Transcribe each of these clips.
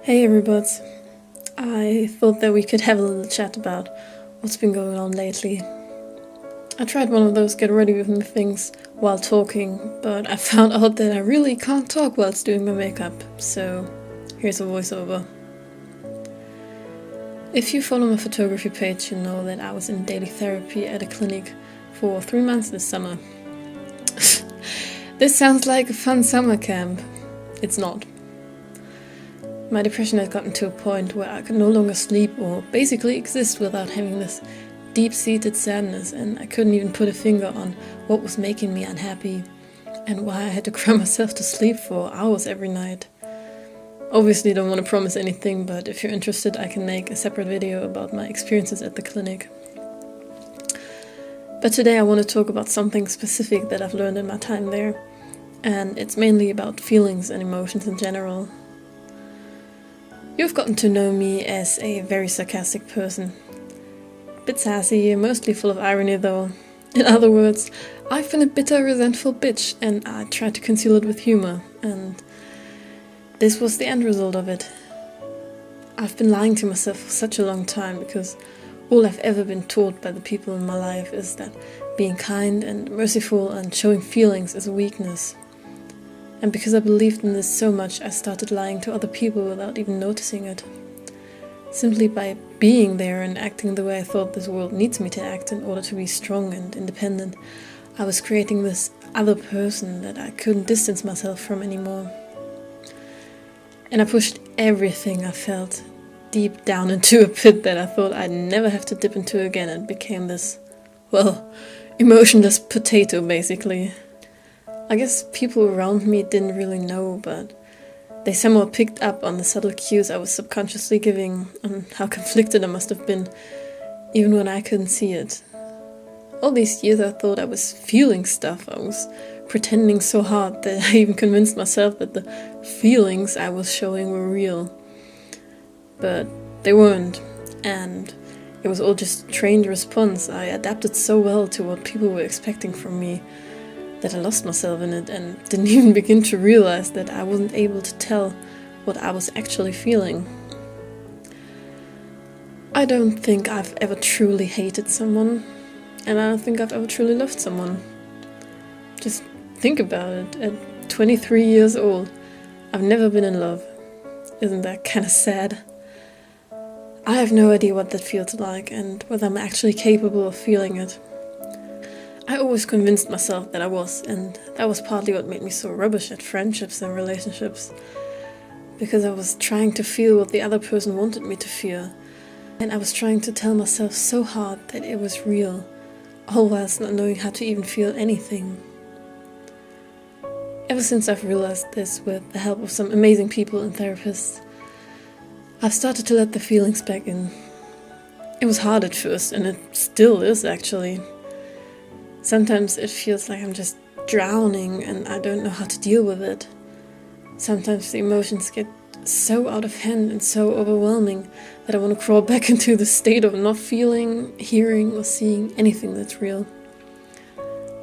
Hey everybody, I thought that we could have a little chat about what's been going on lately. I tried one of those get ready with me things while talking, but I found out that I really can't talk whilst doing my makeup, so here's a voiceover. If you follow my photography page, you know that I was in daily therapy at a clinic for 3 months this summer. This sounds like a fun summer camp. It's not. My depression had gotten to a point where I could no longer sleep or basically exist without having this deep-seated sadness, and I couldn't even put a finger on what was making me unhappy and why I had to cry myself to sleep for hours every night. Obviously don't want to promise anything, but if you're interested I can make a separate video about my experiences at the clinic. But today I want to talk about something specific that I've learned in my time there, and it's mainly about feelings and emotions in general. You've gotten to know me as a very sarcastic person. Bit sassy, mostly full of irony though. In other words, I've been a bitter, resentful bitch and I tried to conceal it with humor, and this was the end result of it. I've been lying to myself for such a long time because all I've ever been taught by the people in my life is that being kind and merciful and showing feelings is a weakness. And because I believed in this so much, I started lying to other people without even noticing it. Simply by being there and acting the way I thought this world needs me to act in order to be strong and independent, I was creating this other person that I couldn't distance myself from anymore. And I pushed everything I felt deep down into a pit that I thought I'd never have to dip into again, and became this, emotionless potato basically. I guess people around me didn't really know, but they somehow picked up on the subtle cues I was subconsciously giving, and how conflicted I must have been, even when I couldn't see it. All these years I thought I was feeling stuff. I was pretending so hard that I even convinced myself that the feelings I was showing were real. But they weren't, and it was all just trained response. I adapted so well to what people were expecting from me that I lost myself in it and didn't even begin to realize that I wasn't able to tell what I was actually feeling. I don't think I've ever truly hated someone, and I don't think I've ever truly loved someone. Just think about it. At 23 years old, I've never been in love. Isn't that kind of sad? I have no idea what that feels like and whether I'm actually capable of feeling it. I always convinced myself that I was, and that was partly what made me so rubbish at friendships and relationships. Because I was trying to feel what the other person wanted me to feel, and I was trying to tell myself so hard that it was real, all whilst not knowing how to even feel anything. Ever since I've realized this with the help of some amazing people and therapists, I've started to let the feelings back in. It was hard at first, and it still is actually. Sometimes it feels like I'm just drowning and I don't know how to deal with it. Sometimes the emotions get so out of hand and so overwhelming that I want to crawl back into the state of not feeling, hearing or seeing anything that's real.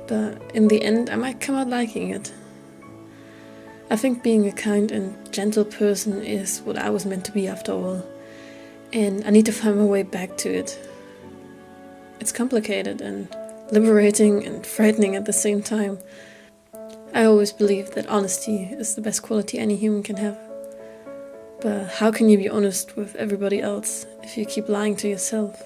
But in the end I might come out liking it. I think being a kind and gentle person is what I was meant to be after all, and I need to find my way back to it. It's complicated and liberating and frightening at the same time. I always believed that honesty is the best quality any human can have. But how can you be honest with everybody else if you keep lying to yourself?